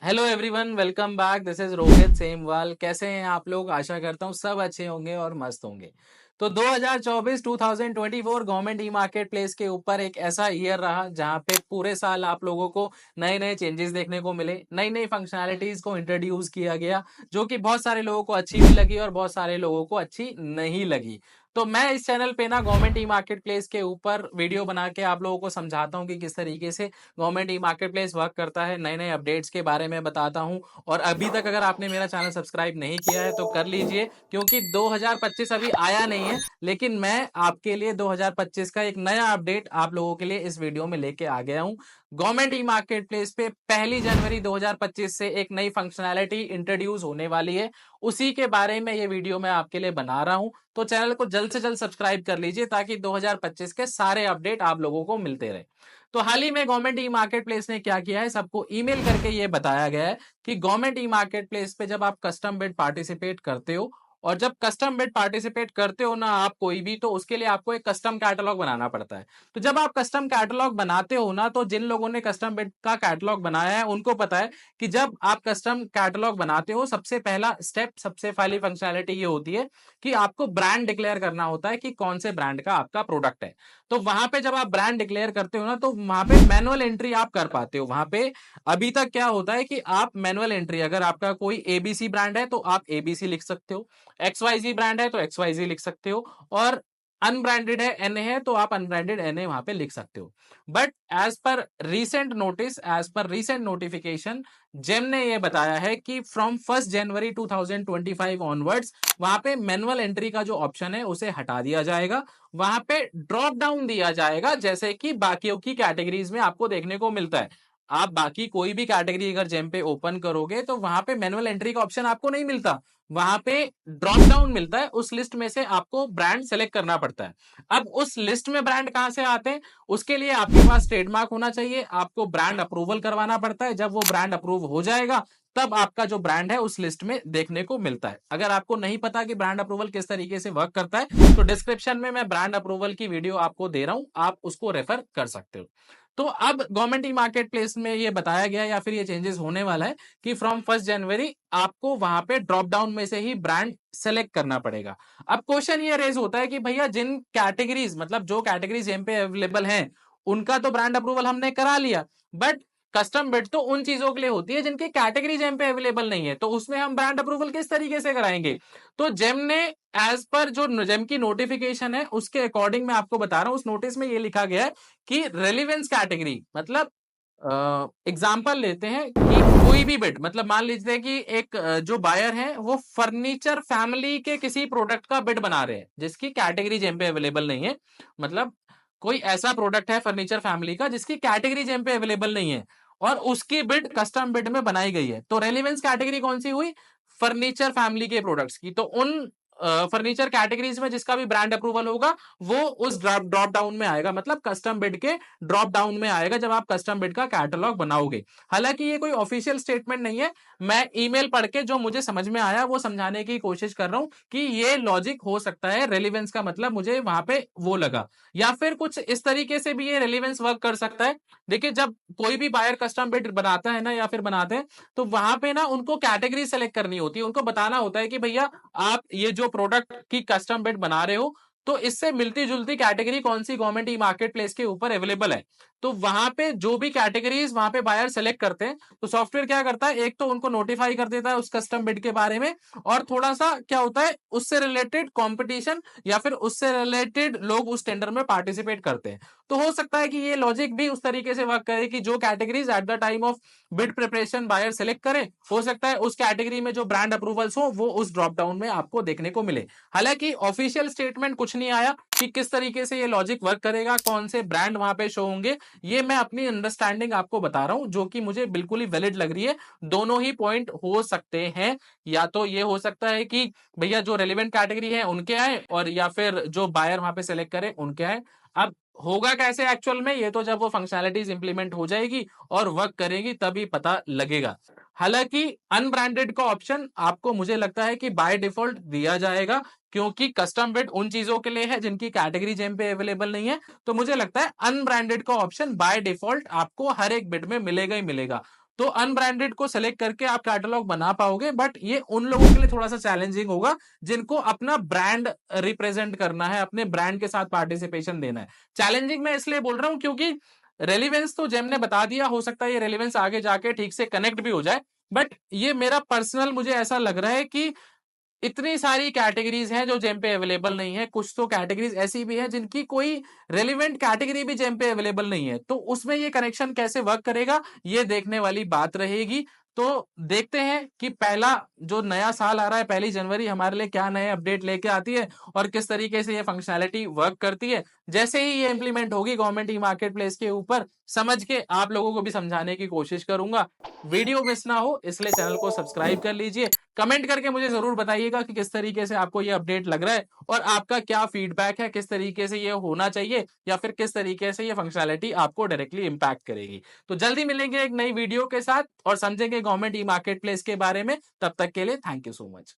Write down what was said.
Hello everyone, welcome back. This is Rohit Semwal. कैसे हैं आप लोग? आशा करता हूँ सब अच्छे होंगे और मस्त होंगे। तो 2024 2024 गवर्नमेंट ई मार्केट प्लेस के ऊपर एक ऐसा ईयर रहा जहां पे पूरे साल आप लोगों को नए नए चेंजेस देखने को मिले, नई नई फंक्शनैलिटीज को इंट्रोड्यूस किया गया, जो कि बहुत सारे लोगों को अच्छी भी लगी और बहुत सारे लोगों को अच्छी नहीं लगी। तो मैं इस चैनल पे ना गवर्नमेंट ई मार्केट प्लेस के ऊपर वीडियो बना के आप लोगों को समझाता हूँ कि किस तरीके से government e market place work करता है, नए नए अपडेट्स के बारे में बताता हूँ। और अभी तक अगर आपने मेरा चैनल सब्सक्राइब नहीं किया है तो कर लीजिए, क्योंकि 2025 अभी आया नहीं है, लेकिन मैं आपके लिए 2025 का एक नया अपडेट आप लोगों के लिए इस वीडियो में लेके आ गया हूँ। गवर्नमेंट ई मार्केट प्लेस पे 1 जनवरी 2025 से एक नई फंक्शनैलिटी इंट्रोड्यूस होने वाली है। उसी के बारे में ये वीडियो मैं आपके लिए बना रहा हूं। तो चैनल को जल्द से जल्द सब्सक्राइब कर लीजिए ताकि 2025 के सारे अपडेट आप लोगों को मिलते रहे। तो हाल ही में गवर्नमेंट ई मार्केट प्लेस ने क्या किया है, सबको ईमेल करके ये बताया गया है कि गवर्नमेंट ई मार्केट प्लेस पे जब आप कस्टम बिड पार्टिसिपेट करते हो, और जब कस्टम बिड पार्टिसिपेट करते हो ना आप कोई भी, तो उसके लिए आपको एक कस्टम कैटलॉग बनाना पड़ता है। तो जब आप कस्टम कैटलॉग बनाते हो ना, तो जिन लोगों ने कस्टम बिड का कैटलॉग बनाया है उनको पता है कि जब आप कस्टम कैटलॉग बनाते हो, सबसे पहला स्टेप, सबसे पहली फंक्शनैलिटी ये होती है कि आपको ब्रांड डिक्लेयर करना होता है कि कौन से ब्रांड का आपका प्रोडक्ट है। तो वहां पे जब आप ब्रांड डिक्लेयर करते हो ना, तो वहां पे मैनुअल एंट्री आप कर पाते हो। वहां पे अभी तक क्या होता है कि आप मैनुअल एंट्री, अगर आपका कोई एबीसी ब्रांड है तो आप एबीसी लिख सकते हो, एक्सवाईजी ब्रांड है तो एक्सवाईजी लिख सकते हो, और अनब्रांडेड है, एनए है, तो आप अनब्रांडेड एनए वहां पे लिख सकते हो। But as per recent notice, as per recent notification, GeM ने ये बताया है कि फ्रॉम 1 जनवरी 2025 ऑनवर्ड्स वहां पे मैनुअल एंट्री का जो ऑप्शन है उसे हटा दिया जाएगा। वहां पे ड्रॉप डाउन दिया जाएगा, जैसे कि बाकियों की कैटेगरीज में आपको देखने को मिलता है। आप बाकी कोई भी कैटेगरी अगर जेम पे ओपन करोगे तो वहां पे मैनुअल एंट्री का ऑप्शन आपको नहीं मिलता, वहां पे ड्रॉप डाउन मिलता है। उस लिस्ट में से आपको ब्रांड सेलेक्ट करना पड़ता है। अब उस लिस्ट में ब्रांड कहां से आते हैं? उसके लिए आपके पास ट्रेडमार्क होना चाहिए, आपको ब्रांड अप्रूवल करवाना पड़ता है। जब वो ब्रांड अप्रूव हो जाएगा तब आपका जो ब्रांड है उस लिस्ट में देखने को मिलता है। अगर आपको नहीं पता कि ब्रांड अप्रूवल किस तरीके से वर्क करता है, तो डिस्क्रिप्शन में मैं ब्रांड अप्रूवल की वीडियो आपको दे रहा हूं, आप उसको रेफर कर सकते हो। तो अब गवर्नमेंट ई मार्केट प्लेस में ये बताया गया, या फिर ये चेंजेस होने वाला है कि फ्रॉम 1 जनवरी आपको वहां पे ड्रॉप डाउन में से ही ब्रांड सेलेक्ट करना पड़ेगा। अब क्वेश्चन ये रेज होता है कि भैया जिन कैटेगरीज, मतलब जो कैटेगरीज एम पे अवेलेबल हैं, उनका तो ब्रांड अप्रूवल हमने करा लिया, बट कस्टम बिड तो उन चीजों के लिए होती है जिनकी कैटेगरी जेम पे अवेलेबल नहीं है, तो उसमें हम ब्रांड अप्रूवल किस तरीके से कराएंगे? तो जेम ने, एज पर जो जेम की नोटिफिकेशन है उसके अकॉर्डिंग मैं आपको बता रहा हूं, उस नोटिस में ये लिखा गया है कि रेलिवेंस कैटेगरी, मतलब एग्जाम्पल लेते हैं कि कोई भी बिड, मतलब मान लीजिए कि एक जो बायर है वो फर्नीचर फैमिली के किसी प्रोडक्ट का बिड बना रहे हैं जिसकी कैटेगरी जेम पे अवेलेबल नहीं है। मतलब कोई ऐसा प्रोडक्ट है फर्नीचर फैमिली का जिसकी कैटेगरी जेम पे अवेलेबल नहीं है, और उसकी बिड कस्टम बिड में बनाई गई है, तो रेलिवेंस कैटेगरी कौन सी हुई? फर्नीचर फैमिली के प्रोडक्ट्स की। तो उन फर्नीचर कैटेगरीज में जिसका भी ब्रांड अप्रूवल होगा वो उस ड्रॉप डाउन में आएगा, मतलब कस्टम बिड के ड्रॉप डाउन में आएगा जब आप कस्टम बिड का कैटलॉग बनाओगे। हालांकि ये कोई ऑफिशियल स्टेटमेंट नहीं है, मैं ईमेल पढ़ के जो मुझे समझ में आया वो समझाने की कोशिश कर रहा हूं कि ये लॉजिक हो सकता है। रेलिवेंस का मतलब मुझे वहां पे वो लगा, या फिर कुछ इस तरीके से भी ये रेलिवेंस वर्क कर सकता है। देखिए, जब कोई भी बायर कस्टम बिड बनाता है ना, या फिर बनाते हैं, तो वहां पे ना उनको कैटेगरी सेलेक्ट करनी होती है। उनको बताना होता है कि भैया आप ये जो प्रोडक्ट की कस्टम बिड बना रहे हो, तो इससे मिलती जुलती कैटेगरी कौन सी गवर्नमेंट ई मार्केट प्लेस के ऊपर अवेलेबल है। तो वहां पे जो भी कैटेगरीज वहां पे बायर सेलेक्ट करते हैं, तो सॉफ्टवेयर क्या करता है, एक तो उनको नोटिफाई कर देता है उस कस्टम बिड के बारे में, और थोड़ा सा क्या होता है, उससे रिलेटेड कंपटीशन या फिर उससे रिलेटेड लोग उस टेंडर में पार्टिसिपेट करते हैं। तो हो सकता है कि ये लॉजिक भी उस तरीके से वर्क करे कि जो categories at the time of bid preparation buyer select करे, हो सकता है उस कैटेगरी में जो ब्रांड अप्रूवल्स हो वो उस ड्रॉप डाउन में आपको देखने को मिले। हालांकि ऑफिशियल स्टेटमेंट कुछ नहीं आया कि किस तरीके से ये लॉजिक वर्क करेगा, कौन से ब्रांड वहां पे शो होंगे। ये मैं अपनी अंडरस्टैंडिंग आपको बता रहा हूं, जो कि मुझे बिल्कुल ही वैलिड लग रही है। दोनों ही पॉइंट हो सकते हैं, या तो ये हो सकता है कि भैया जो रेलिवेंट कैटेगरी है उनके आए, और या फिर जो बायर वहां पे सेलेक्ट करे उनके आए। अब होगा कैसे एक्चुअल में, ये तो जब वो फंक्शनैलिटीज इंप्लीमेंट हो जाएगी और वर्क करेगी तभी पता लगेगा। हालांकि अनब्रांडेड का ऑप्शन आपको मुझे लगता है कि बाय डिफॉल्ट दिया जाएगा, क्योंकि कस्टम बिड उन चीजों के लिए है जिनकी कैटेगरी जेम पे अवेलेबल नहीं है। तो मुझे लगता है अनब्रांडेड का ऑप्शन बाय डिफॉल्ट आपको हर एक बिड में मिलेगा ही मिलेगा। तो अनब्रांडेड को सेलेक्ट करके आप कैटलॉग बना पाओगे, बट ये उन लोगों के लिए थोड़ा सा चैलेंजिंग होगा जिनको अपना ब्रांड रिप्रेजेंट करना है, अपने ब्रांड के साथ पार्टिसिपेशन देना है। चैलेंजिंग मैं इसलिए बोल रहा हूं क्योंकि रेलिवेंस तो जेम ने बता दिया, हो सकता है ये रेलिवेंस आगे जाके ठीक से कनेक्ट भी हो जाए, बट ये मेरा पर्सनल मुझे ऐसा लग रहा है कि इतनी सारी कैटेगरीज हैं जो जेम पे अवेलेबल नहीं है। कुछ तो कैटेगरीज ऐसी भी है जिनकी कोई रेलिवेंट कैटेगरी भी जेम पे अवेलेबल नहीं है, तो उसमें ये कनेक्शन कैसे वर्क करेगा, ये देखने वाली बात रहेगी। तो देखते हैं कि पहला जो नया साल आ रहा है, 1 जनवरी, हमारे लिए क्या नए अपडेट लेके आती है और किस तरीके से ये फंक्शनैलिटी वर्क करती है। जैसे ही ये इंप्लीमेंट होगी गवर्नमेंट ई मार्केट प्लेस के ऊपर, समझ के आप लोगों को भी समझाने की कोशिश करूंगा। वीडियो मिस ना हो इसलिए चैनल को सब्सक्राइब कर लीजिए। कमेंट करके मुझे जरूर बताइएगा कि किस तरीके से आपको ये अपडेट लग रहा है और आपका क्या फीडबैक है, किस तरीके से ये होना चाहिए या फिर किस तरीके से ये फंक्शनैलिटी आपको डायरेक्टली इंपैक्ट करेगी। तो जल्दी मिलेंगे एक नई वीडियो के साथ और समझेंगे गवर्नमेंट ई मार्केट प्लेस के बारे में। तब तक के लिए थैंक यू सो मच।